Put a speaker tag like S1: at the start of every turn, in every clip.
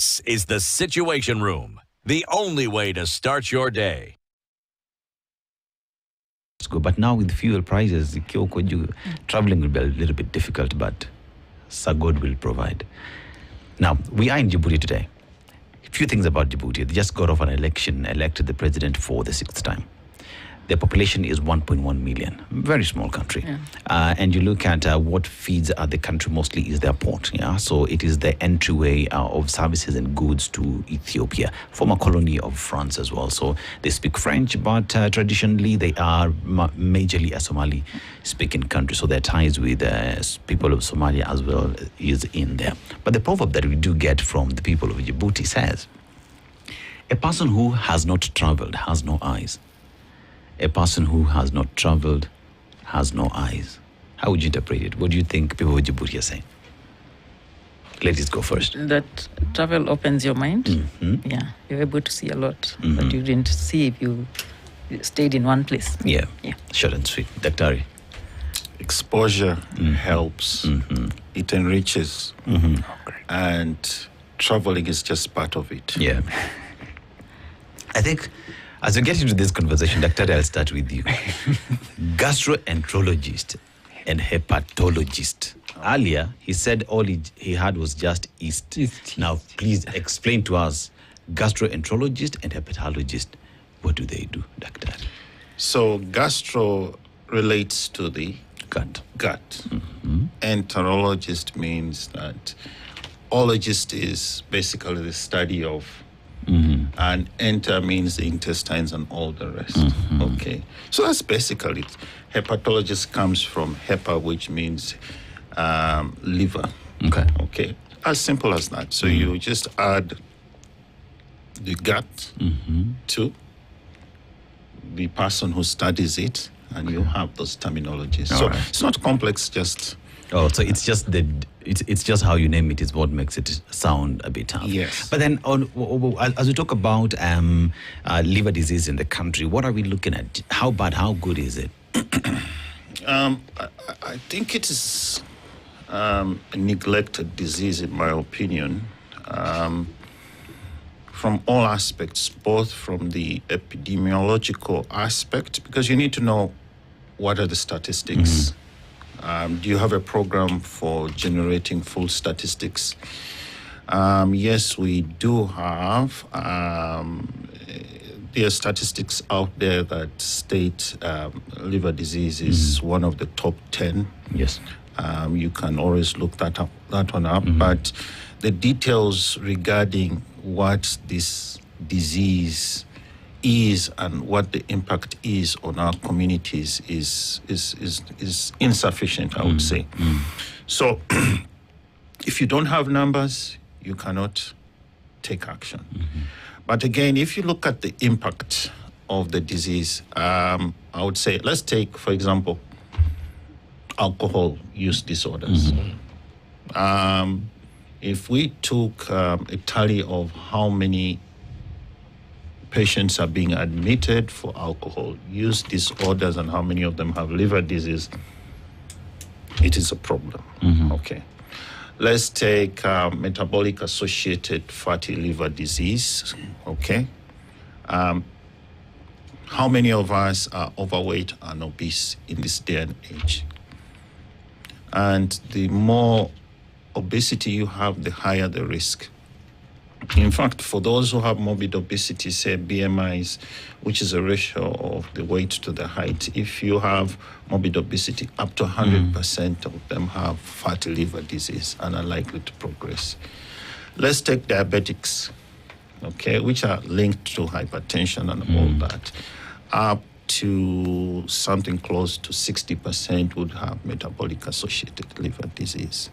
S1: This is the Situation Room, the only way to start your day.
S2: Let's go. But now with fuel prices, traveling will be a little bit difficult, but Sir God will provide. Now, we are in Djibouti today. A few things about Djibouti. They just got off an election, elected the president for the 6th time. Their population is 1.1 million. Very small country. Yeah. And you look at what feeds the country mostly is their port. Yeah, so it is the entryway of services and goods to Ethiopia, former colony of France as well. So they speak French, but traditionally they are majorly a Somali-speaking country. So their ties with people of Somalia as well is in there. But the proverb that we do get from the people of Djibouti says, a person who has not traveled has no eyes. A person who has not traveled has no eyes. How would you interpret it? What do you think people of Djibouti are saying? Ladies, go first.
S3: That travel opens your mind.
S2: Mm-hmm.
S3: Yeah, you're able to see a lot, but you didn't see if you stayed in one place.
S2: Yeah. Short and sweet. Daktari.
S4: Exposure helps. It enriches. And traveling is just part of it.
S2: Yeah. I think as we get into this conversation, Dr. I'll start with you. Gastroenterologist and hepatologist. Earlier, he said all he had was just yeast. Now, please explain to us, gastroenterologist and hepatologist, what do they do, Doctor?
S4: So, gastro relates to the
S2: gut.
S4: Enterologist means that ologist is basically the study of and enter means the intestines and all the rest. Okay. So that's basically it. Hepatologist comes from hepa, which means liver. Okay. As simple as that. So you just add the gut to the person who studies it, and you have those terminologies. So it's not complex, just...
S2: Oh, so it's just it's just how you name it is what makes it sound a bit tough.
S4: Yes.
S2: But then, as we talk about liver disease in the country, what are we looking at? How bad? How good is it?
S4: I think it is a neglected disease, in my opinion, from all aspects, both from the epidemiological aspect, because you need to know what are the statistics. Do you have a program for generating full statistics? Yes, we do have. There are statistics out there that state liver disease is one of the top 10.
S2: Yes.
S4: You can always look that one up. But the details regarding what this disease is and what the impact is on our communities is insufficient, I would say. So if you don't have numbers, you cannot take action. But again, if you look at the impact of the disease, I would say, let's take, for example, alcohol use disorders. If we took a tally of how many patients are being admitted for alcohol use disorders and how many of them have liver disease, it is a problem. Okay. Let's take metabolic associated fatty liver disease. Okay. How many of us are overweight and obese in this day and age? And the more obesity you have, the higher the risk. In fact, for those who have morbid obesity, say BMIs, which is a ratio of the weight to the height, if you have morbid obesity, up to 100% of them have fatty liver disease and are likely to progress. Let's take diabetics, okay, which are linked to hypertension and all that. Up to something close to 60% would have metabolic associated liver disease.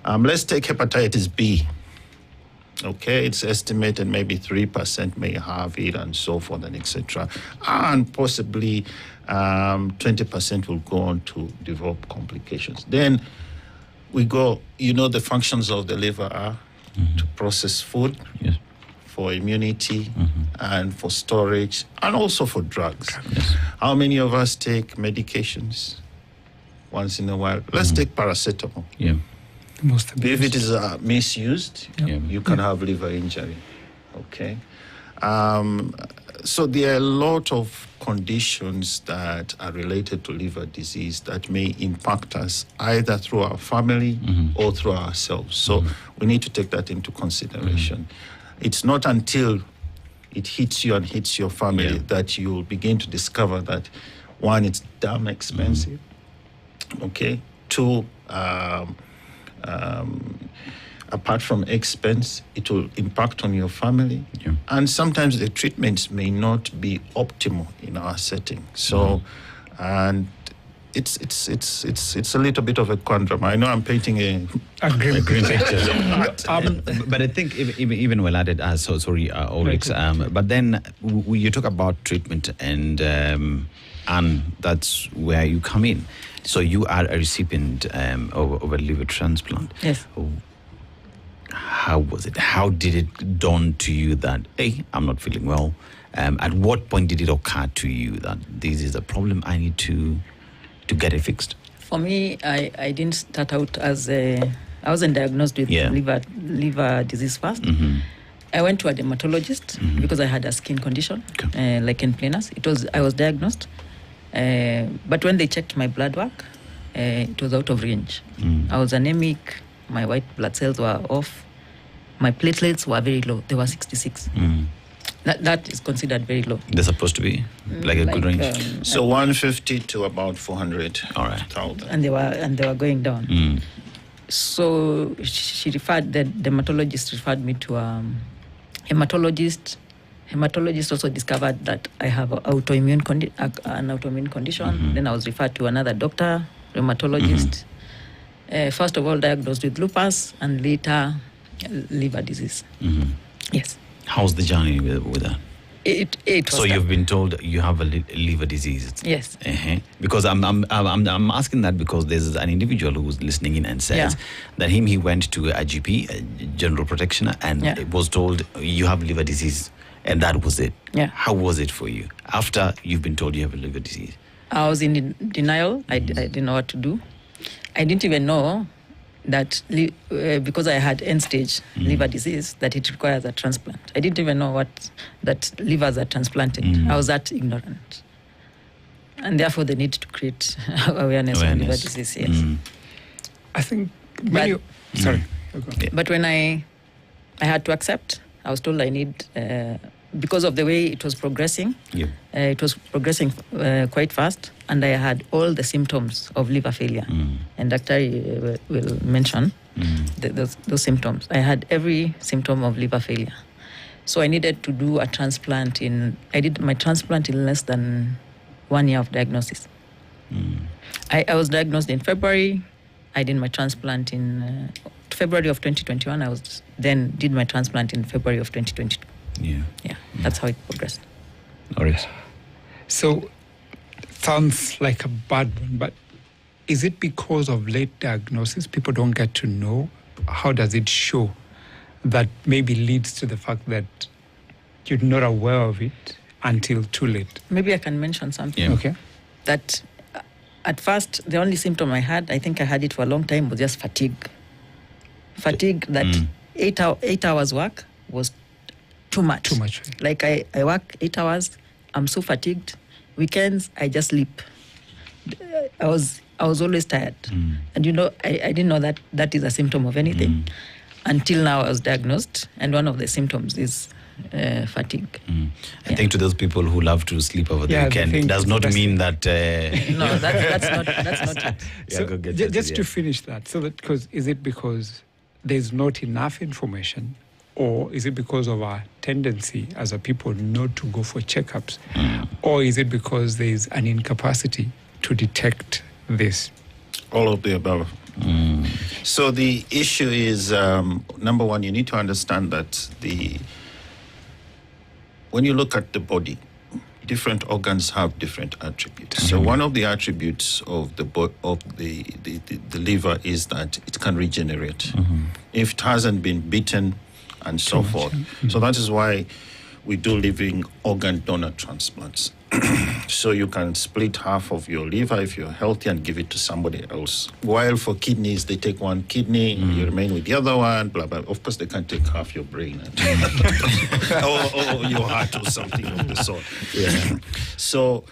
S4: Let's take hepatitis B. Okay, it's estimated maybe 3% may have it and so forth and etc. And possibly 20% will go on to develop complications. Then we go, the functions of the liver are to process food, for immunity, and for storage, and also for drugs. How many of us take medications once in a while? Let's take paracetamol.
S5: Most
S4: If it is misused,
S2: Yeah.
S4: you can have liver injury. Okay. So there are a lot of conditions that are related to liver disease that may impact us either through our family or through ourselves. So we need to take that into consideration. It's not until it hits you and hits your family that you'll begin to discover that, one, it's damn expensive. Okay. Two, apart from expense, it will impact on your family.
S2: Yeah.
S4: And sometimes the treatments may not be optimal in our setting. So, and it's a little bit of a conundrum. I know I'm painting a
S5: green
S2: picture. But I think even well added, Ulrich, but then you talk about treatment and that's where you come in. So you are a recipient of a liver transplant.
S3: Yes.
S2: How was it? How did it dawn to you that, hey, I'm not feeling well? At what point did it occur to you that this is a problem, I need to get it fixed?
S3: For me, I didn't start out as I wasn't diagnosed with liver disease first. I went to a dermatologist because I had a skin condition, lichen planus. I was diagnosed, but when they checked my blood work, it was out of range. I was anemic. My white blood cells were off. My platelets were very low. They were 66. That is considered very low.
S2: They're supposed to be like a good range.
S4: So 150 to about 400.
S2: All right.
S3: And they were going down. So the dermatologist referred me to a hematologist. Hematologist also discovered that I have an autoimmune condition. Then I was referred to another doctor, rheumatologist. First of all, diagnosed with lupus and later liver disease. Yes.
S2: How's the journey with that?
S3: It was
S2: so you've been told you have a liver disease.
S3: Yes.
S2: Because I'm asking that because there's an individual who's listening in and says that he went to a GP, a general practitioner, and was told you have liver disease, and that was it.
S3: Yeah.
S2: How was it for you after you've been told you have a liver disease?
S3: I was in denial. I didn't know what to do. I didn't even know that because I had end-stage liver disease, that it requires a transplant. I didn't even know that livers are transplanted. I was that ignorant. And therefore, they need to create awareness of liver disease, yes.
S5: I think sorry.
S3: But when I had to accept, I was told I need... because of the way it was progressing, it was progressing quite fast, and I had all the symptoms of liver failure. And Dr. will mention those symptoms. I had every symptom of liver failure. So I needed to do a transplant I did my transplant in less than 1 year of diagnosis. I was diagnosed in February. I did my transplant in February of 2021. I did my transplant in February of 2022. Yeah, that's how it progressed.
S2: All right.
S5: So, sounds like a bad one, but is it because of late diagnosis people don't get to know? How does it show that maybe leads to the fact that you're not aware of it until too late?
S3: Maybe I can mention something.
S2: Yeah.
S5: Okay.
S3: That at first, the only symptom I had, I think I had it for a long time, was just fatigue. Fatigue that 8 hours work was too much.
S5: Too much.
S3: Like I work 8 hours, I'm so fatigued. Weekends, I just sleep. I was always tired. And I didn't know that is a symptom of anything. Until now I was diagnosed, and one of the symptoms is fatigue.
S2: I think to those people who love to sleep over the weekend, it does not mean that...
S3: No, that's not it.
S5: So just to finish that, is it because there's not enough information, or is it because of our tendency as a people not to go for checkups, or is it because there's an incapacity to detect this?
S4: All of the above. So the issue is, number one, you need to understand that when you look at the body, different organs have different attributes. So one of the attributes of the liver is that it can regenerate if it hasn't been beaten and so forth. So that is why we do living organ donor transplants. So you can split half of your liver if you're healthy and give it to somebody else. While for kidneys, they take one kidney, you remain with the other one, blah, blah. Of course, they can't take half your brain or your heart or something of the sort. Yeah. So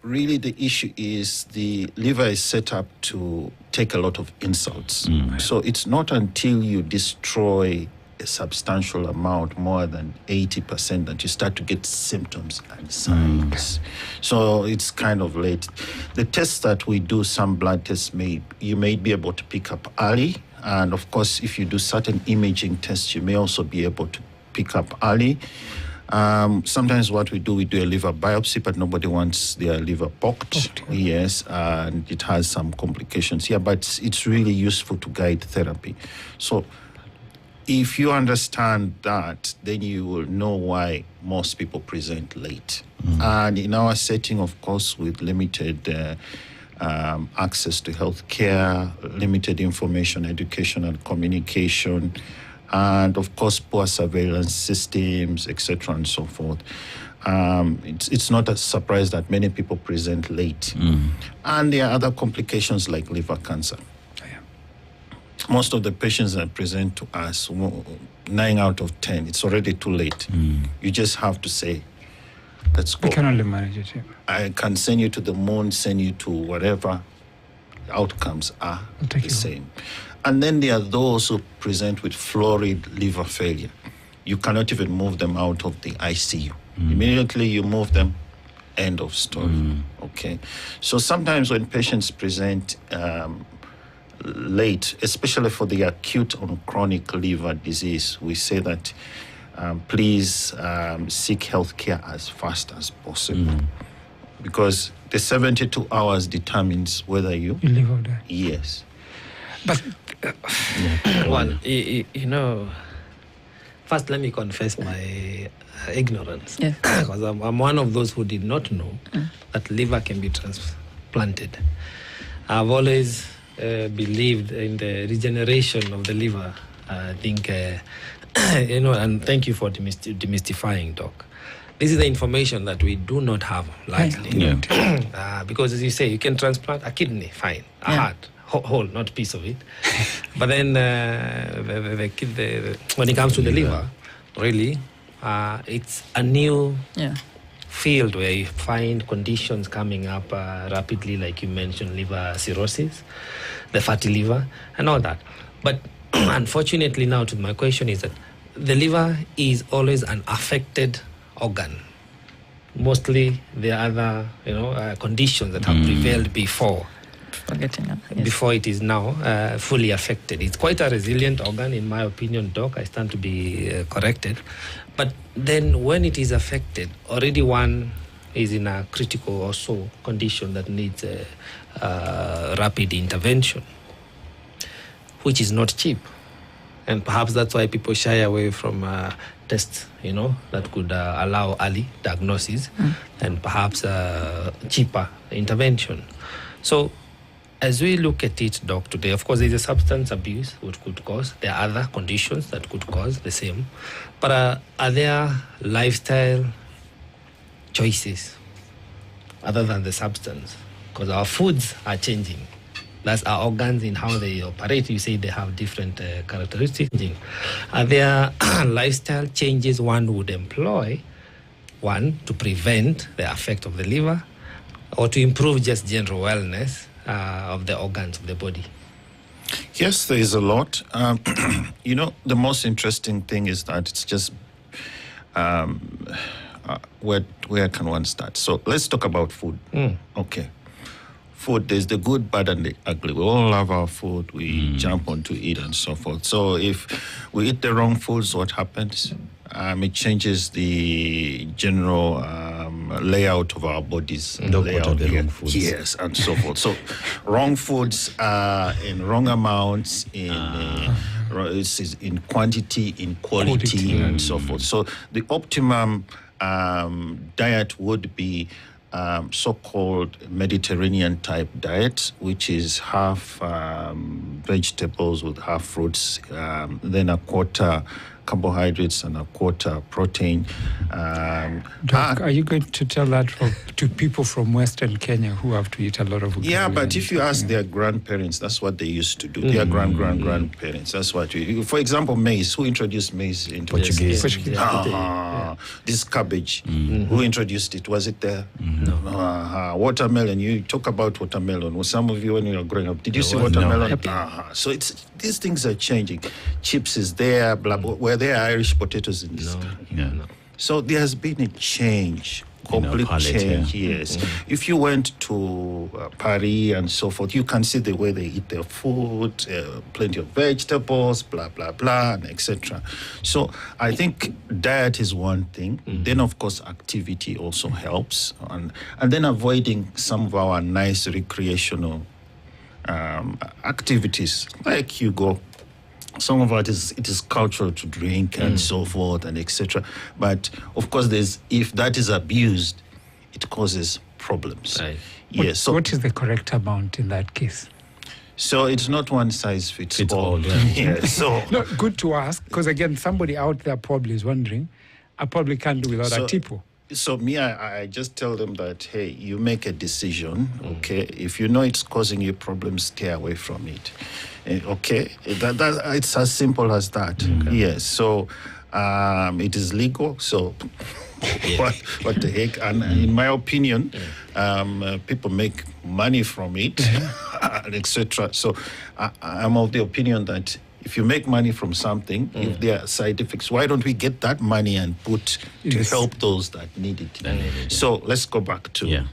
S4: really the issue is the liver is set up to take a lot of insults. So it's not until you destroy a substantial amount, more than 80%, that you start to get symptoms and signs. So it's kind of late. The tests that we do, some blood tests, you may be able to pick up early. And of course, if you do certain imaging tests, you may also be able to pick up early. Sometimes what we do a liver biopsy, but nobody wants their liver poked. Yes, and it has some complications. Yeah, but it's really useful to guide therapy. So if you understand that, then you will know why most people present late. And in our setting, of course, with limited access to health care, limited information, education, and communication, and of course, poor surveillance systems, etc., and so forth, it's not a surprise that many people present late. And there are other complications like liver cancer. Most of the patients that present to us, 9 out of 10, it's already too late. You just have to say, let's go.
S5: We can only manage it. Yeah.
S4: I can send you to the moon, send you to whatever. The outcomes are the same. And then there are those who present with florid liver failure. You cannot even move them out of the ICU. Immediately you move them, end of story. Okay. So sometimes when patients present late, especially for the acute or chronic liver disease, we say that please seek health care as fast as possible. Because the 72 hours determines whether you
S5: live or die.
S4: Yes.
S5: But
S6: one, you know, first let me confess my ignorance. Because I'm one of those who did not know that liver can be transplanted. I've always believed in the regeneration of the liver. I think, you know, and thank you for demystifying, Doc. This is the information that we do not have largely. Because as you say, you can transplant a kidney, fine, a heart, whole, not piece of it. But then when it comes to the liver, really, it's a new field where you find conditions coming up rapidly, like you mentioned, liver cirrhosis, the fatty liver, and all that. But unfortunately now, to my question is that the liver is always an affected organ. Mostly the other, you know, conditions that have prevailed before. Before it is now fully affected. It's quite a resilient organ, in my opinion, Doc. I stand to be corrected. But then when it is affected, already one is in a critical also condition that needs rapid intervention, which is not cheap. And perhaps that's why people shy away from tests, you know, that could allow early diagnosis and perhaps cheaper intervention. So as we look at it, Doc, today, of course, there's a substance abuse which could cause. There are other conditions that could cause the same. But are there lifestyle choices other than the substance? Because our foods are changing. That's our organs in how they operate. You say they have different characteristics. Are there lifestyle changes one would employ, one, to prevent the effect of the liver, or to improve just general wellness of the organs of the body?
S4: Yes, there is a lot. You know, the most interesting thing is that it's just where can one start? So let's talk about food. Okay. Food, there's the good, bad, and the ugly. We all love our food. We jump onto it and so forth. So if we eat the wrong foods, what happens? It changes the general layout of our bodies.
S2: Wrong foods.
S4: Yes, and so forth. So wrong foods in wrong amounts, in quantity, in quality, and so forth. So the optimum diet would be so-called Mediterranean type diet, which is half vegetables with half fruits, then a quarter carbohydrates and a quarter protein.
S5: Doc, are you going to tell that to people from Western Kenya who have to eat a lot of ugali?
S4: Yeah, but if you ask their grandparents, that's what they used to do. Their grandparents, that's what for example, maize. Who introduced maize into
S2: Portuguese?
S4: This cabbage. Who introduced it? Was it there?
S6: No.
S4: Watermelon. You talk about watermelon. Well, some of you when you were growing up, did you see watermelon? So these things are changing. Chips is there. Blah, blah. Were there Irish potatoes in this?
S6: No.
S4: So there has been a change. Complete change, yes. If you went to Paris and so forth, you can see the way they eat their food, plenty of vegetables, blah, blah, blah, and etc. So I think diet is one thing. Then, of course, activity also helps. And then avoiding some of our nice recreational activities, like you go. Some of it is cultural to drink and so forth and etc. But of course, if that is abused, it causes problems.
S6: Right.
S4: Yes. So
S5: what is the correct amount in that case?
S4: So it's not one size fits all.
S2: Yeah.
S4: So
S5: no, good to ask, because again, somebody out there probably is wondering. I probably can't do without a tipo.
S4: So me, I just tell them that, hey, you make a decision, okay? If you know it's causing you problems, stay away from it, okay? That it's as simple as that. Yes. So it is legal. So what the heck? And in my opinion, people make money from it, etc. So I'm of the opinion that if you make money from something, if there are side effects, why don't we get that money and put to help those that need it? So let's go back to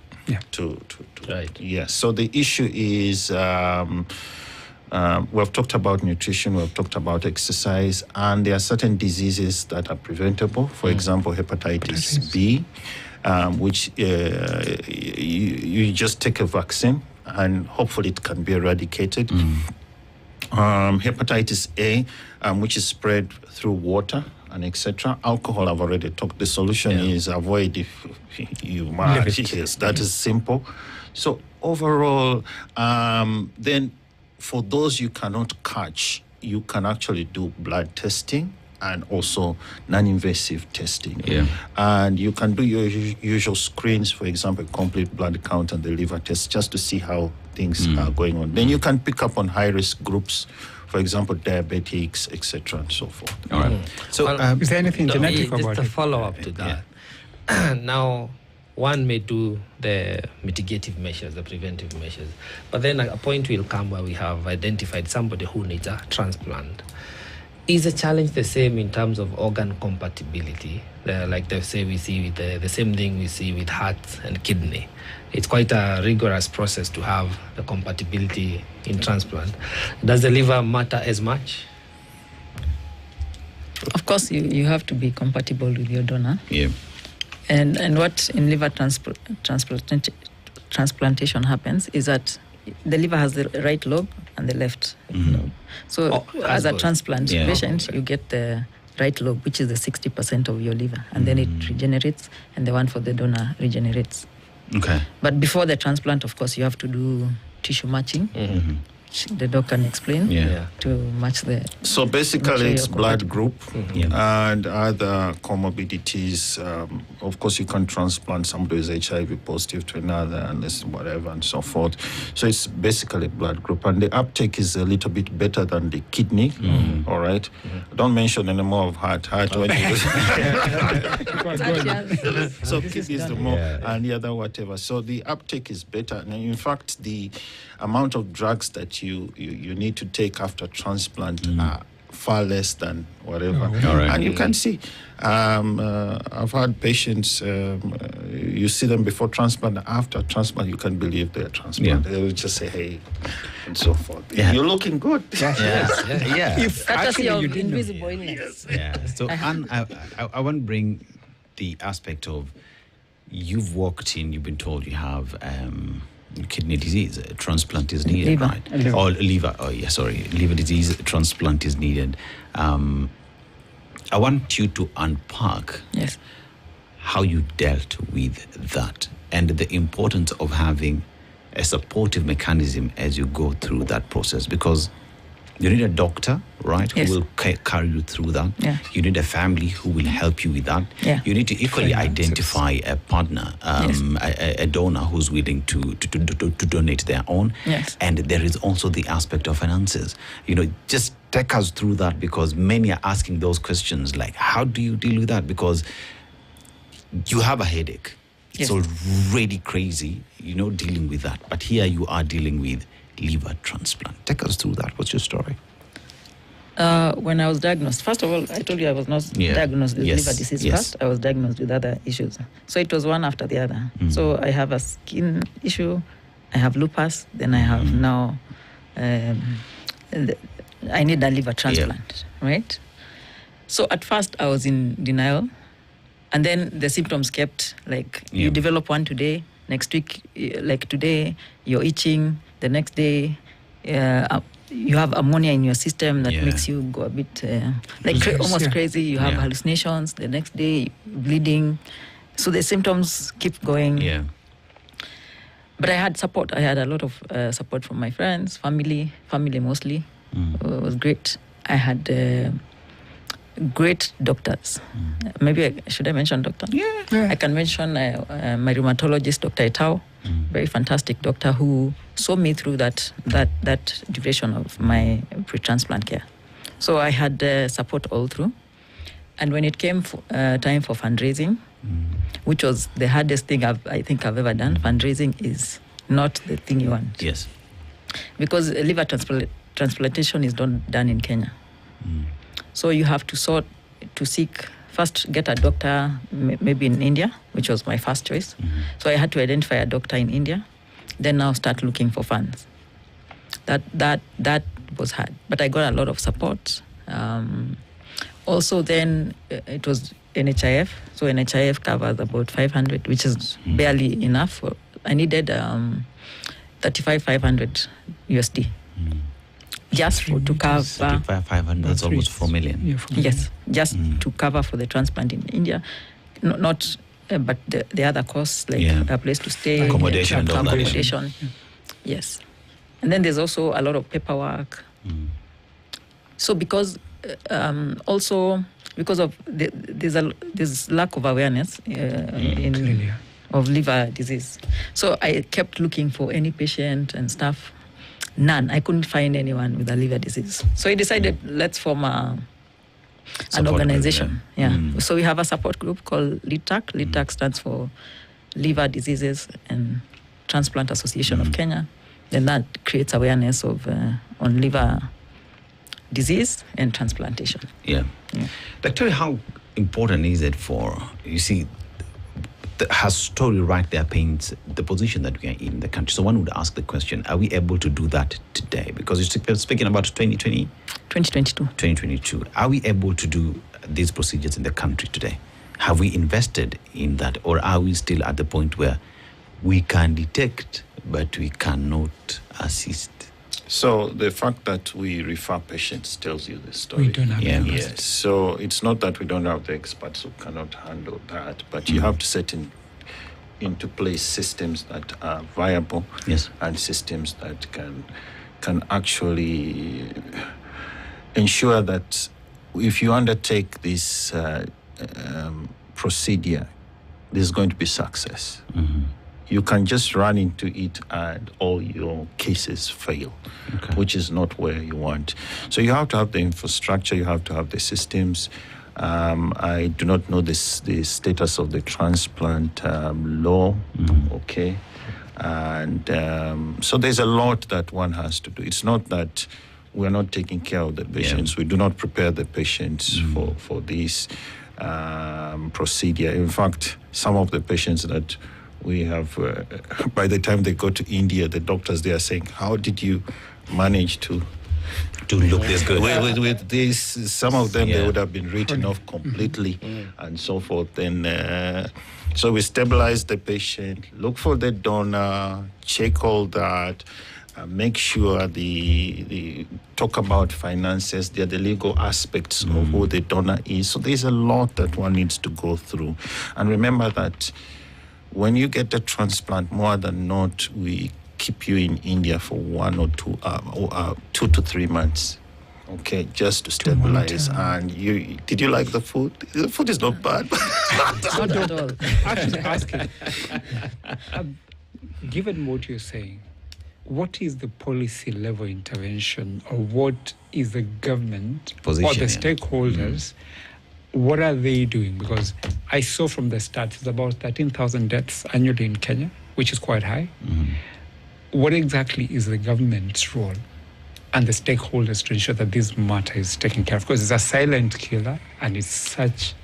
S6: Right.
S4: Yes. So the issue is we've talked about nutrition, we've talked about exercise, and there are certain diseases that are preventable. For example, hepatitis B, which you just take a vaccine and hopefully it can be eradicated. Hepatitis A, which is spread through water and etc. Alcohol, I've already talked. The solution is avoid if you must. Yes, that is simple. So overall, then for those you cannot catch, you can actually do blood testing and also non-invasive testing. And you can do your usual screens, for example, complete blood count and the liver test, just to see how things are going on. Then you can pick up on high-risk groups, for example, diabetics, etc., and so forth.
S2: All right. So
S5: is there anything genetic about it?
S6: Just a follow-up to that. Now, one may do the mitigative measures, the preventive measures, but then a point will come where we have identified somebody who needs a transplant. Is the challenge the same in terms of organ compatibility? Like they say, we see with the same thing we see with heart and kidney. It's quite a rigorous process to have the compatibility in transplant. Does the liver matter as much?
S3: Of course, you have to be compatible with your donor.
S2: Yeah.
S3: And what in liver transplantation happens is that the liver has the right lobe and the left lobe. So as a transplant patient, you get the right lobe, which is the 60% of your liver, and then it regenerates, and the one for the donor regenerates.
S2: Okay.
S3: But before the transplant, of course, you have to do tissue matching. The doc can explain to match the.
S4: So basically, it's blood group and other comorbidities. Of course, you can transplant somebody who is HIV positive to another, and this whatever and so forth. So it's basically blood group, and the uptake is a little bit better than the kidney. All right. Don't mention any more of heart. When you so kidney is the more, and the other whatever. So the uptake is better, and in fact, the amount of drugs that you need to take after transplant are far less than whatever. And you can see, I've had patients, you see them before transplant, after transplant, you can believe they're transplant. They will just say, hey, and so forth. You're looking good.
S3: If actually of invisible illness.
S2: So, Anne, I want to bring the aspect of you've walked in, you've been told you have kidney disease, transplant is needed, right? Or liver, liver disease, transplant is needed. I want you to unpack how you dealt with that and the importance of having a supportive mechanism as you go through that process, because You need a doctor, right,
S3: Yes.
S2: who will carry you through that.
S3: Yeah.
S2: You need a family who will help you with that.
S3: Yeah.
S2: You need to equally identify a partner, a donor who's willing to donate their own.
S3: Yes.
S2: And there is also the aspect of finances. Just take us through that, because many are asking those questions like, how do you deal with that? Because you have a headache. It's already crazy, dealing with that. But here you are dealing with liver transplant. Take us through that. What's your story?
S3: When I was diagnosed, first of all, I told you I was not diagnosed with liver disease first. I was diagnosed with other issues. So it was one after the other. So I have a skin issue, I have lupus, then I have now, I need a liver transplant, right? So at first I was in denial, and then the symptoms kept, you develop one today, next week, like today, you're itching, the next day, you have ammonia in your system that makes you go a bit almost crazy. You have hallucinations. The next day, bleeding. So the symptoms keep going.
S2: Yeah.
S3: But I had support. I had a lot of support from my friends, family mostly. It was great. I had great doctors. Maybe should I mention doctor?
S2: Yeah.
S3: I can mention my rheumatologist, Dr. Etao, very fantastic doctor who saw me through that duration of my pre-transplant care. So I had support all through. And when it came time for fundraising, which was the hardest thing I think I've ever done, fundraising is not the thing you want.
S2: Yes.
S3: Because liver transplantation is not done in Kenya. So you have to first get a doctor, maybe in India, which was my first choice. So I had to identify a doctor in India, then now start looking for funds. That was hard, but I got a lot of support. Also then it was NHIF. So NHIF covers about 500, which is barely enough. I needed 35,500 USD. Just to cover
S2: 500, that's almost 4 million.
S5: Yeah, 4 million.
S3: Yes, just to cover for the transplant in India, not but the other costs like a place to stay,
S2: accommodation,
S3: accommodation. Yes, and then there's also a lot of paperwork. So because also because of there's lack of awareness of liver disease, so I kept looking for any patient and stuff. None. I couldn't find anyone with a liver disease. So I decided, let's form an organization. Group, So we have a support group called LITAC. LITAC stands for Liver Diseases and Transplant Association of Kenya. Then that creates awareness of on liver disease and transplantation.
S2: Yeah. Dr. How important is it her story right there paints the position that we are in the country. So one would ask the question, are we able to do that today? Because you're speaking about 2022. Are we able to do these procedures in the country today? Have we invested in that? Or are we still at the point where we can detect, but we cannot assist?
S4: So the fact that we refer patients tells you the story.
S5: We don't have
S4: Yes. So it's not that we don't have the experts who cannot handle that, but you have to set into place systems that are viable, and systems that can actually ensure that if you undertake this procedure, there's going to be success. You can just run into it and all your cases fail, which is not where you want. So you have to have the infrastructure, you have to have the systems. I do not know the status of the transplant law, and so there's a lot that one has to do. It's not that we're not taking care of the patients. We do not prepare the patients for this procedure. In fact, some of the patients that we have, by the time they go to India, the doctors, they are saying, how did you manage to
S2: look this good?
S4: With this, some of them, they would have been written off completely and so forth. And so we stabilize the patient, look for the donor, check all that, make sure the talk about finances, the legal aspects of who the donor is. So there's a lot that one needs to go through. And remember that when you get a transplant, more than not, we keep you in India for 1 or 2 to 3 months. okay, just to stabilize. And did you like the food? The food is not bad.
S3: Not at all.
S5: Actually, asking, given what you're saying, what is the policy level intervention, or what is the government
S2: Position,
S5: or the stakeholders? What are they doing? Because I saw from the stats, it's about 13,000 deaths annually in Kenya, which is quite high. What exactly is the government's role and the stakeholders to ensure that this matter is taken care of? Because it's a silent killer and it's such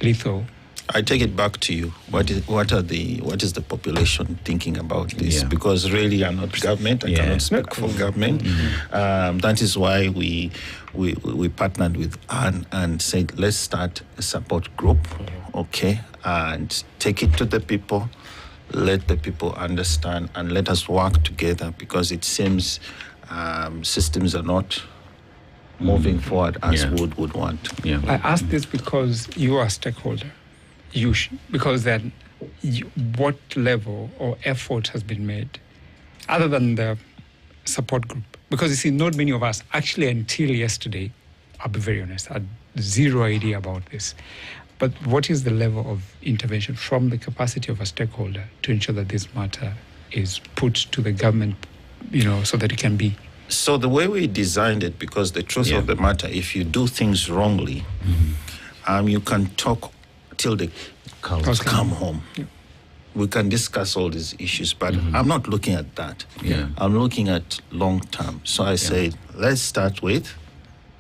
S5: lethal.
S4: I take it back to you. What is the population thinking about this?
S2: Yeah.
S4: Because really, I'm not government. I cannot speak for government. That is why we partnered with Anne and said, let's start a support group, okay, and take it to the people. Let the people understand and let us work together, because it seems systems are not moving forward as would want.
S2: Yeah.
S5: I ask this because you are a stakeholder. Because then what level or effort has been made other than the support group? Because you see, not many of us, actually until yesterday, I'll be very honest, had zero idea about this. But what is the level of intervention from the capacity of a stakeholder to ensure that this matter is put to the government, so that it can be?
S4: So the way we designed it, because the truth of the matter, if you do things wrongly, you can talk till they come home. Yeah. We can discuss all these issues, but I'm not looking at that.
S2: Yeah.
S4: I'm looking at long term. So I said, let's start with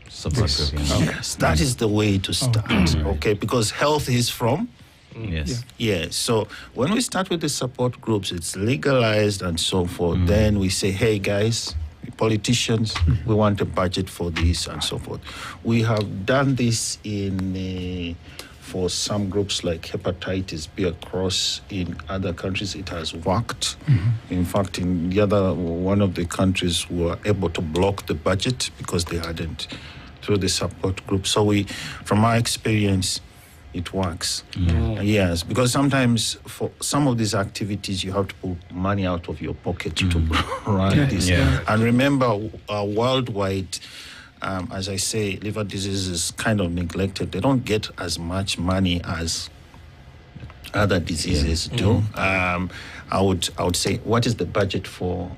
S2: support group.
S4: Yes, that is the way to start. Okay, because health is from.
S2: Yes.
S4: Yeah. So when we start with the support groups, it's legalized and so forth. Then we say, hey guys, politicians, we want a budget for this and so forth. We have done this for some groups like hepatitis B across in other countries. It has worked. In fact, in the one of the countries were able to block the budget because they hadn't through the support group. So from our experience, it works. Yes, because sometimes for some of these activities, you have to put money out of your pocket to run this.
S2: Yeah.
S4: And remember, worldwide, as I say, liver disease is kind of neglected. They don't get as much money as other diseases do. I would say, what is the budget for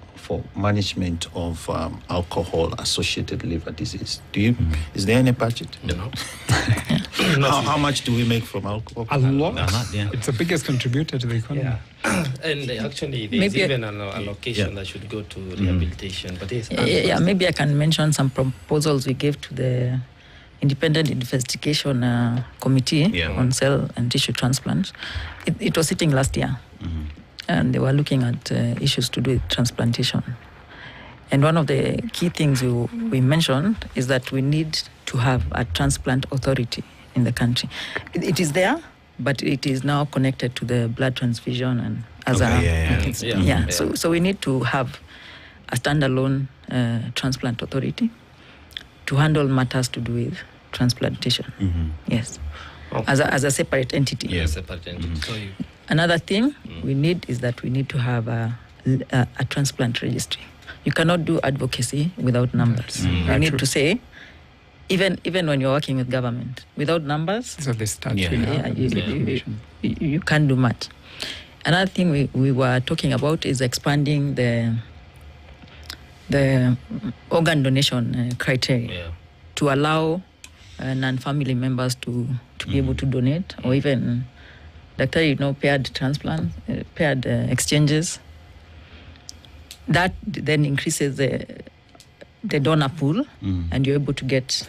S4: management of alcohol-associated liver disease? Is there any budget?
S6: No.
S4: How much do we make from alcohol?
S5: A lot. It's the biggest contributor to the economy.
S6: And actually, there's even an allocation that should go to rehabilitation. But yes,
S3: maybe I can mention some proposals we gave to the Independent Investigation Committee on Cell and Tissue Transplant. It was sitting last year, and they were looking at issues to do with transplantation. And one of the key things we mentioned is that we need to have a transplant authority in the country. It is there, but it is now connected to the blood transfusion and So we need to have a standalone transplant authority to handle matters to do with transplantation. Yes, as a separate entity.
S6: Yeah, separate entity.
S3: Another thing we need is that we need to have a transplant registry. You cannot do advocacy without numbers. You need to say, even when you're working with government, without numbers,
S5: so they start
S3: you can't do much. Another thing we were talking about is expanding the organ donation criteria to allow non-family members to be able to donate, or even paired transplant, paired exchanges. That then increases the donor pool, and you're able to get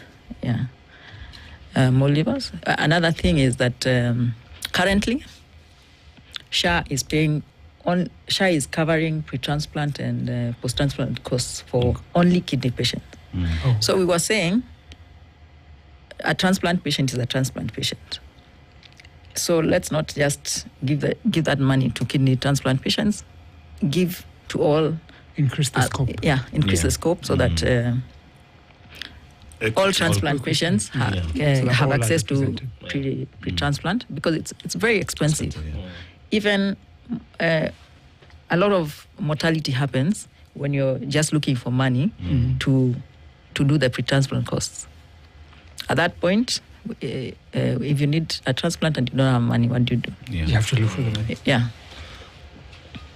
S3: more livers. Another thing is that currently, SHA is covering pre-transplant and post-transplant costs for only kidney patients. So we were saying a transplant patient is a transplant patient. So let's not just give that money to kidney transplant patients. Give to all.
S5: Increase the scope.
S3: Increase the scope so that all transplant patients have access to pre-transplant, because it's very expensive. Even a lot of mortality happens when you're just looking for money to to do the pre-transplant costs. At that point, if you need a transplant and you don't have money, what do you do?
S5: Yeah. You have to look for the money.
S3: Yeah.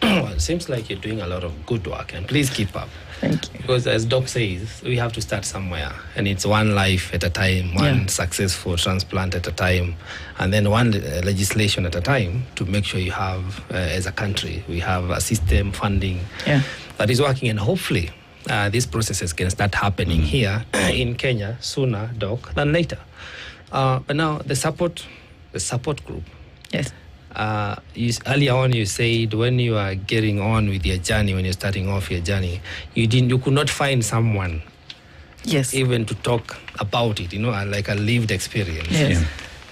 S6: Well, it seems like you're doing a lot of good work, and please keep up.
S3: Thank you.
S6: Because as Doc says, we have to start somewhere, and it's one life at a time, one successful transplant at a time, and then one legislation at a time to make sure you have, as a country, we have a system funding that is working, and hopefully these processes can start happening here in Kenya sooner, Doc, than later. But now the support group.
S3: Yes.
S6: Earlier on, you said when you are getting on with your journey, when you're starting off your journey, you could not find someone, even to talk about it, like a lived experience.
S3: Yes. Yeah.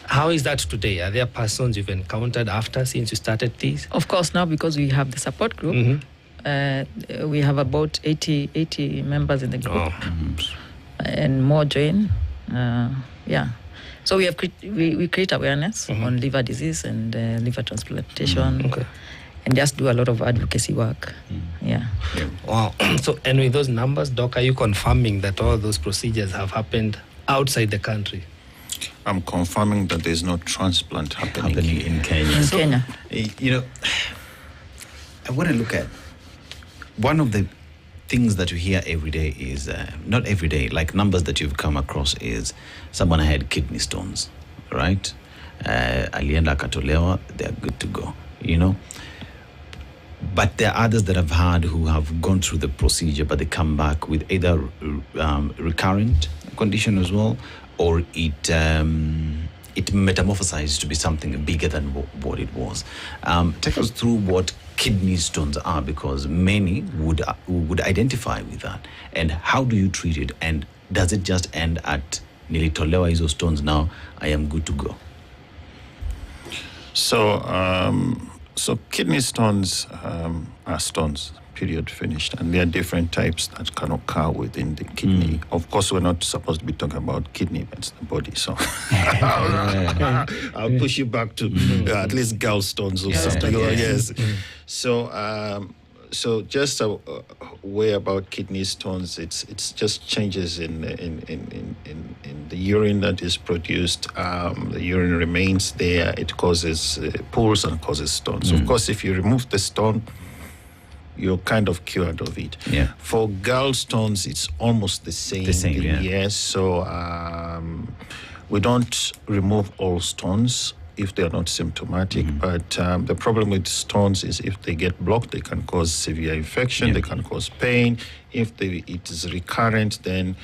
S6: How is that today? Are there persons you've encountered after since you started this?
S3: Of course, now because we have the support group, we have about 80 members in the group, and more join. So we create awareness on liver disease and liver transplantation, and just do a lot of advocacy work.
S6: Wow. So, and with those numbers, Doc, are you confirming that all those procedures have happened outside the country?
S4: I'm confirming that there's no transplant happening
S2: in Kenya.
S3: In Kenya.
S2: I want to look at one of the things that you hear every day is, not every day, like numbers that you've come across is someone had kidney stones, right? Alienda akatolewa, they're good to go, But there are others that I've had who have gone through the procedure, but they come back with either recurrent condition as well, or it metamorphosized to be something bigger than what it was. Take us through what kidney stones are, because many would identify with that. And how do you treat it? And does it just end at nilitolewa hizo stones, now I am good to go?
S4: So kidney stones are stones, period, finished. And there are different types that can occur within the kidney. Of course, we're not supposed to be talking about kidney, but it's the body. So I'll push you back to at least gallstones or something. Yes. So just a way about kidney stones, it's just changes in the urine that is produced. The urine remains there. It causes pools and causes stones. Of course, if you remove the stone, you're kind of cured of it.
S2: Yeah.
S4: For gallstones, it's almost the same thing.
S2: Yeah.
S4: Yes. So we don't remove all stones if they are not symptomatic. But the problem with stones is if they get blocked, they can cause severe infection, they can cause pain. If it is recurrent, then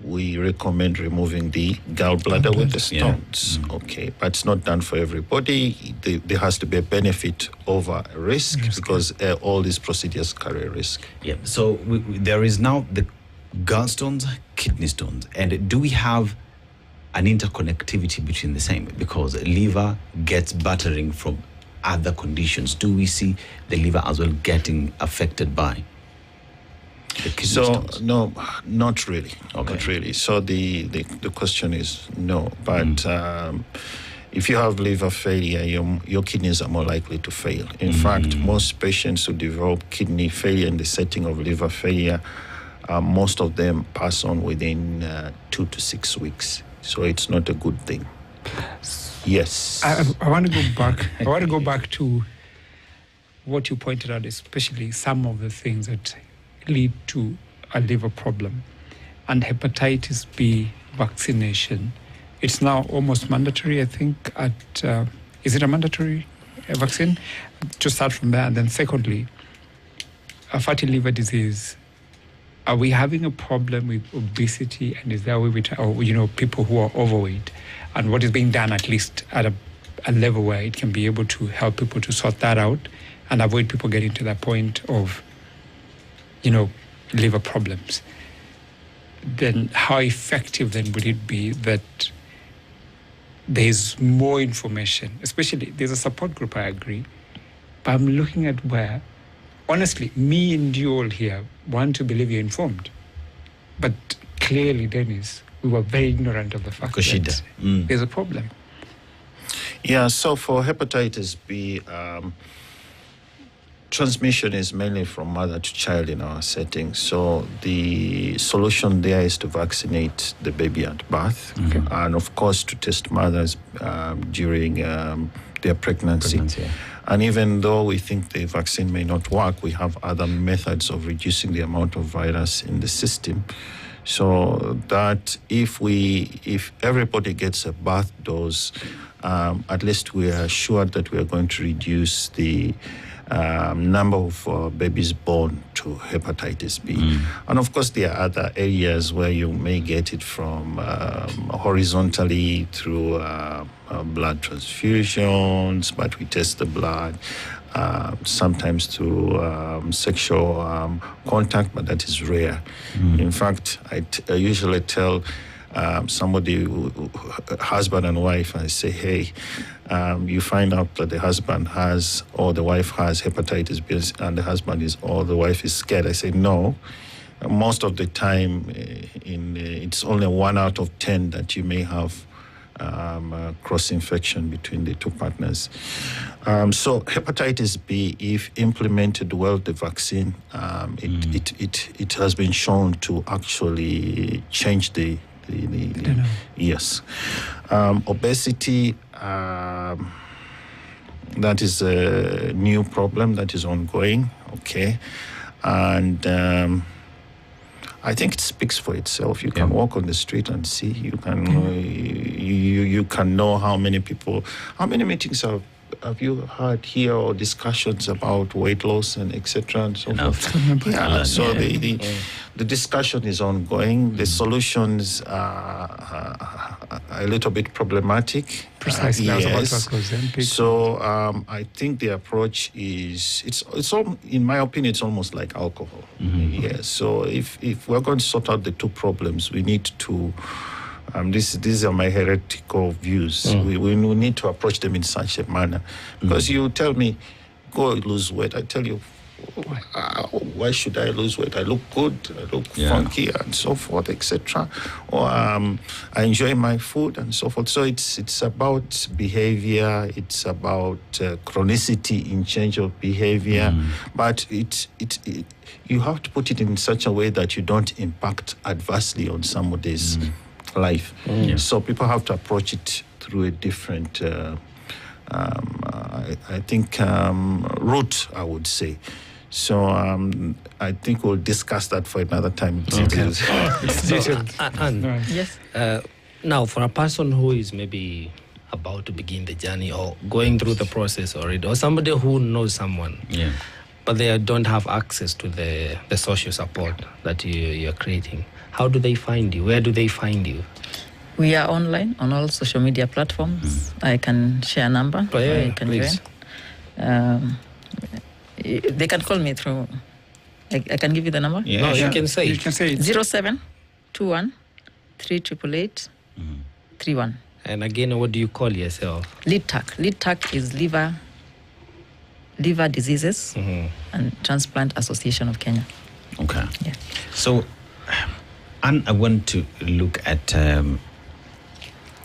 S4: we recommend removing the gallbladder with the stones. Okay, but it's not done for everybody. There has to be a benefit over a risk, because all these procedures carry a risk.
S2: Yeah, so there is now the gallstones, kidney stones. And do we have an interconnectivity between the same? Because liver gets battering from other conditions. Do we see the liver as well getting affected by the kidney stones?
S4: No, not really.
S2: Okay.
S4: Not really. So the question is no. But if you have liver failure, your kidneys are more likely to fail. In fact, most patients who develop kidney failure in the setting of liver failure, most of them pass on within 2 to 6 weeks. So it's not a good thing. Yes.
S5: I want to go back. I want to go back to what you pointed out, especially some of the things that lead to a liver problem. And hepatitis B vaccination, it's now almost mandatory, I think, is it a mandatory vaccine? To start from there. And then secondly, fatty liver disease. Are we having a problem with obesity, and is there a way people who are overweight, and what is being done at least at a level where it can be able to help people to sort that out and avoid people getting to that point of, liver problems? Then how effective then would it be that there's more information, especially there's a support group, I agree, but I'm looking at where, honestly, me and you all here want to believe you're informed. But clearly, Dennis, we were very ignorant of the fact that there's a problem.
S4: Yeah, so for hepatitis B, Transmission is mainly from mother to child in our setting. So the solution there is to vaccinate the baby at birth, and of course to test mothers during their pregnancy. And even though we think the vaccine may not work, we have other methods of reducing the amount of virus in the system. So that if everybody gets a birth dose, at least we are assured that we are going to reduce the number of babies born to hepatitis B. And of course, there are other areas where you may get it from horizontally through blood transfusions, but we test the blood. Sometimes through sexual contact, but that is rare. In fact, I usually tell somebody, husband and wife, I say, hey, you find out that the husband has or the wife has hepatitis B and the husband is or the wife is scared. I say, no. Most of the time, it's only 1 out of 10 that you may have cross-infection between the two partners. So hepatitis B, if implemented well, the vaccine, it has been shown to actually change the yes. Obesity, that is a new problem that is ongoing, okay? And I think it speaks for itself. You can walk on the street and see. You can you can know how many meetings have you had here or discussions about weight loss and etc. and so forth. So the discussion is ongoing. The solutions are a little bit problematic.
S5: Precisely.
S4: Yes. So I think the approach is it's all, in my opinion, it's almost like alcohol. Yes. So if we're going to sort out the two problems, we need to. These are my heretical views. We need to approach them in such a manner. Because you tell me, go lose weight. I tell you, why should I lose weight? I look good, I look funky, and so forth, etc. Or I enjoy my food and so forth. So it's about behavior. It's about chronicity in change of behavior. But you have to put it in such a way that you don't impact adversely on somebody's life. So people have to approach it through a different, I think, route, I would say. So I think we'll discuss that for another time.
S3: Yes.
S6: Now, for a person who is maybe about to begin the journey or going through the process already, or somebody who knows someone, but they don't have access to the social support that you're creating, how do they find you? Where do they find you?
S3: We are online on all social media platforms. I can share a number. You can
S6: please.
S3: Join. They can call me through. I can give you the number.
S6: No, you can say.
S5: You can say it.
S3: 0721 388 31.
S6: And again, what do you call yourself?
S3: LeadTAC. LeadTAC is liver diseases and Transplant Association of Kenya.
S2: Okay.
S3: Yeah.
S2: So, and I want to look at.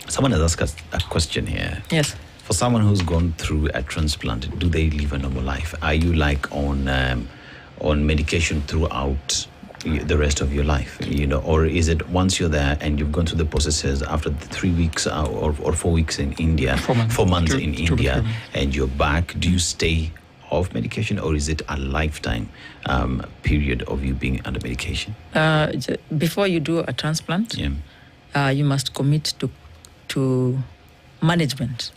S2: Someone has asked us a question here.
S3: Yes.
S2: For someone who's gone through a transplant, do they live a normal life? Are you like on medication throughout the rest of your life? Or is it once you're there and you've gone through the processes after the 3 weeks or 4 weeks in India, 4 months in India, and you're back? Do you stay off medication, or is it a lifetime period of you being under medication?
S3: Before you do a transplant, you must commit to management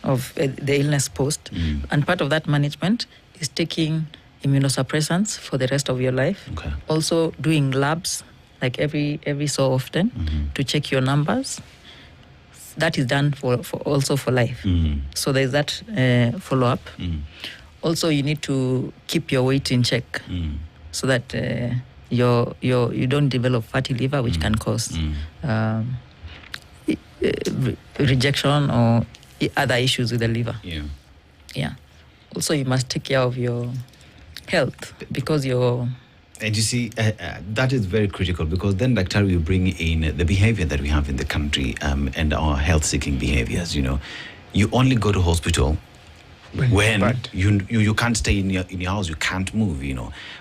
S3: of the illness post. And part of that management is taking immunosuppressants for the rest of your life.
S2: Okay.
S3: Also doing labs like every so often to check your numbers. That is done for also for life. So there's that follow-up. Also, you need to keep your weight in check so that you don't develop fatty liver, which can cause rejection or other issues with the liver. Also, you must take care of your health because you're...
S2: And you see, that is very critical, because then, Dr., you bring in the behavior that we have in the country and our health-seeking behaviors. You only go to hospital when you can't stay in your house, you can't move,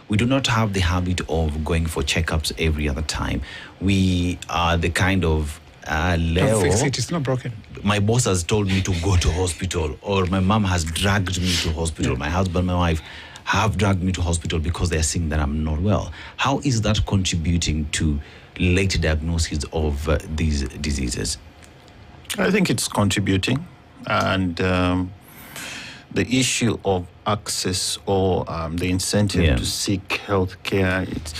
S2: We do not have the habit of going for checkups every other time. We are the kind of
S5: Don't fix it, it's not broken.
S2: My boss has told me to go to hospital, or my mom has dragged me to hospital. My husband, my wife have dragged me to hospital because they're saying that I'm not well. How is that contributing to late diagnosis of these diseases?
S4: I think it's contributing, and the issue of access or the incentive to seek health care, it's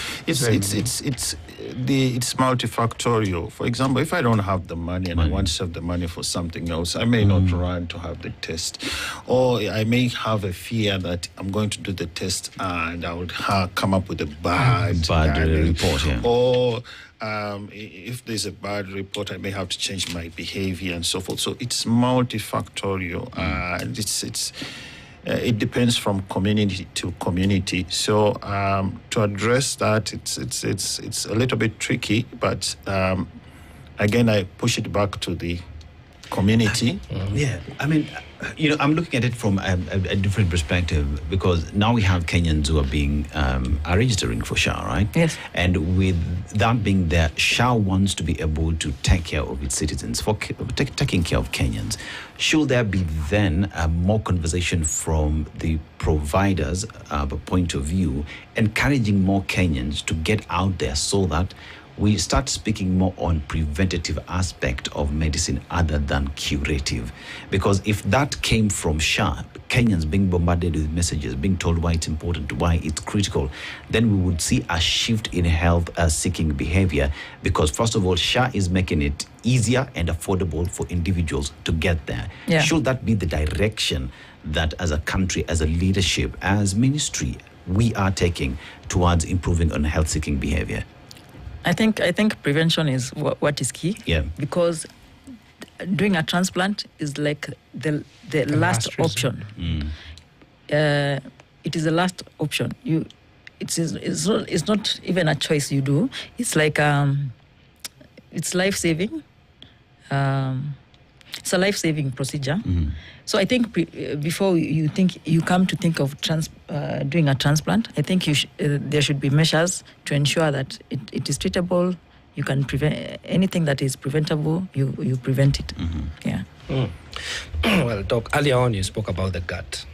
S4: multifactorial. For example, if I don't have the money and I want to save the money for something else, I may not run to have the test, or I may have a fear that I'm going to do the test and I would come up with a bad
S2: report,
S4: or if there's a bad report, I may have to change my behavior and so forth. So it's multifactorial, and it depends from community to community. So to address that, it's a little bit tricky. But again, I push it back to the community.
S2: Yeah, I mean, I'm looking at it from a different perspective, because now we have Kenyans who are registering for SHA, right?
S3: Yes.
S2: And with that being there, SHA wants to be able to take care of its citizens, for taking care of Kenyans. Should there be then more conversation from the providers' point of view, encouraging more Kenyans to get out there so that we start speaking more on preventative aspect of medicine other than curative? Because if that came from SHA, Kenyans being bombarded with messages, being told why it's important, why it's critical, then we would see a shift in health seeking behavior. Because first of all, SHA is making it easier and affordable for individuals to get there.
S3: Yeah.
S2: Should that be the direction that as a country, as a leadership, as ministry, we are taking towards improving on health seeking behavior?
S3: I think prevention is what is key.
S2: Yeah. Because
S3: doing a transplant is like the last option. It is the last option. It's not even a choice you do. It's like it's life-saving. It's a life-saving procedure. So I think before you come to think of doing a transplant, I think there should be measures to ensure that it is treatable. You can prevent anything that is preventable. You prevent it. Yeah.
S6: Well, Doc, earlier on you spoke about the gut,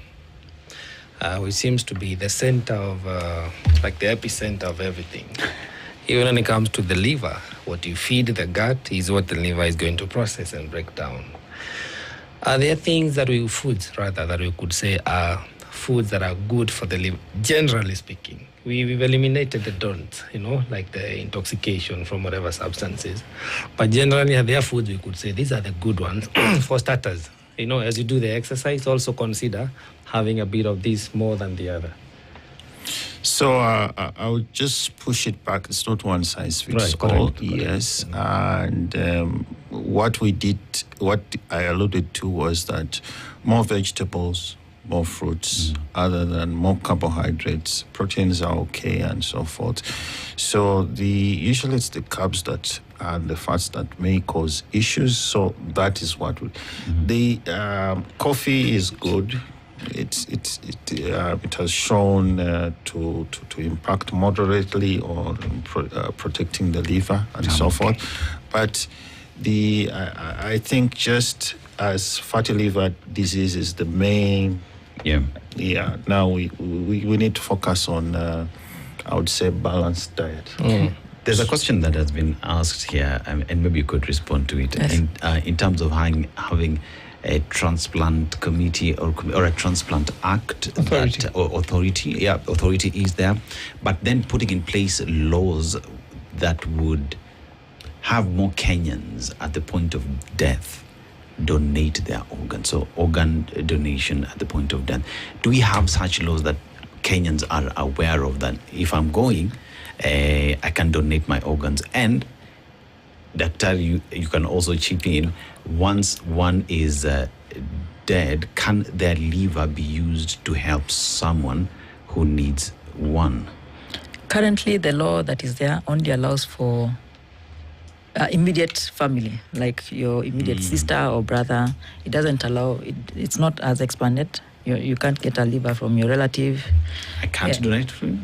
S6: which seems to be the center of, like the epicenter of everything. Even when it comes to the liver, what you feed the gut is what the liver is going to process and break down. Are there things foods that we could say are foods that are good for the liver, generally speaking? We've eliminated the don'ts, like the intoxication from whatever substances. But generally, are there foods we could say these are the good ones? For starters, as you do the exercise, also consider having a bit of this more than the other.
S4: So I would just push it back. It's not one size fits all. Yes. And what I alluded to was that more vegetables, more fruits, other than more carbohydrates, proteins are okay, and so forth. So usually it's the carbs that and the fats that may cause issues. So that is what the coffee is good. It has shown to impact moderately on protecting the liver and so forth. But I think just as fatty liver disease is the main. Now we need to focus on I would say balanced diet.
S2: There's a question that has been asked here, and maybe you could respond to it.
S3: Yes.
S2: In terms of having a transplant committee or a transplant act authority is there, but then putting in place laws that would have more Kenyans at the point of death donate their organs, so organ donation at the point of death. Do we have such laws that Kenyans are aware of, that if I'm going, I can donate my organs? And Doctor, you can also chip in. Once one is dead, can their liver be used to help someone who needs one?
S3: Currently, the law that is there only allows for immediate family, like your immediate sister or brother. It doesn't allow, it's not as expanded. You can't get a liver from your relative.
S2: I can't donate for you?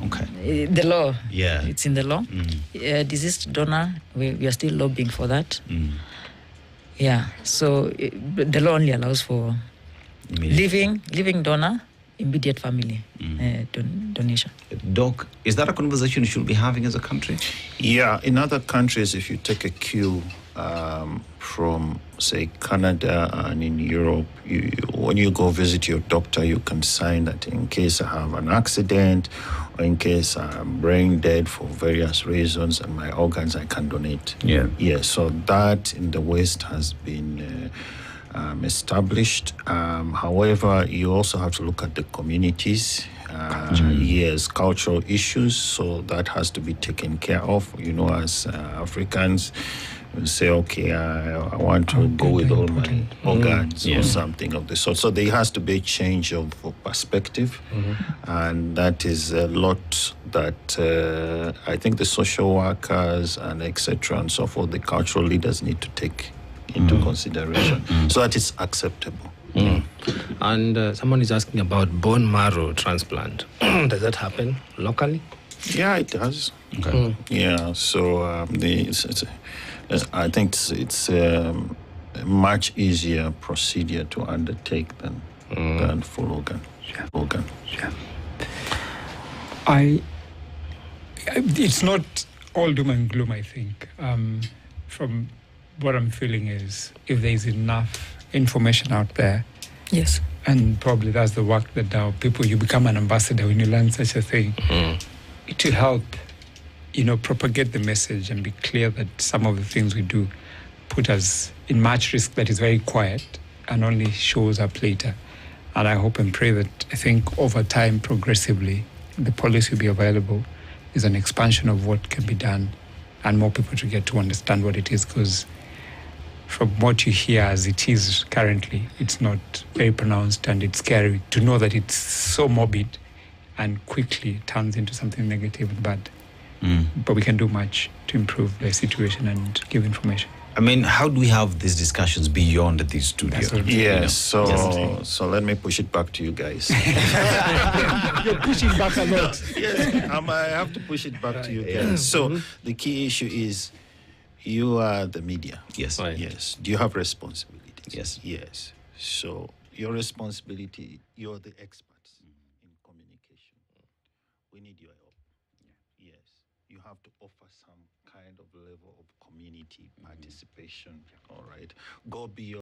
S2: Okay.
S3: The law.
S2: Yeah.
S3: It's in the law. Deceased donor, we are still lobbying for that. Yeah. So the law only allows for living donor, immediate family donation.
S2: Doc, is that a conversation you should be having as a country?
S4: Yeah, in other countries, if you take a cue from, say, Canada and in Europe, when you go visit your doctor, you can sign that in case I have an accident or in case I'm brain dead for various reasons and my organs, I can donate. Yeah, so that in the West has been established. However, you also have to look at the communities. Yes, cultural issues, so that has to be taken care of. As Africans, we say, okay, I want to go with all my organs or something of the sort. So there has to be a change of perspective, and that is a lot that I think the social workers and etc. and so forth, the cultural leaders need to take into consideration so that it's acceptable.
S6: And someone is asking about bone marrow transplant. Does that happen locally?
S4: Yeah, it does. Okay. Yeah, so I think it's a much easier procedure to undertake than full organ.
S5: It's not all doom and gloom, I think. From what I'm feeling is if there's enough information out there,
S3: yes,
S5: and probably that's the work that now people, you become an ambassador when you learn such a thing, to help, propagate the message and be clear that some of the things we do put us in much risk that is very quiet and only shows up later. And I hope and pray that, I think over time, progressively, the policy will be available. Is an expansion of what can be done and more people to get to understand what it is, because from what you hear as it is currently, it's not very pronounced and it's scary to know that it's so morbid and quickly turns into something negative and bad. But we can do much to improve the situation and give information.
S2: I mean, how do we have these discussions beyond the studio?
S4: Yes, so let me push it back to you guys.
S5: You're pushing back a lot.
S4: Yes, I have to push it back to you guys. So the key issue is you are the media.
S2: Yes.
S6: Right.
S4: Yes. Do you have responsibilities?
S2: Yes.
S4: Yes. So your responsibility, you're the experts in communication. We need your help. Yes. You have to offer some kind of level of community participation. All right. Go beyond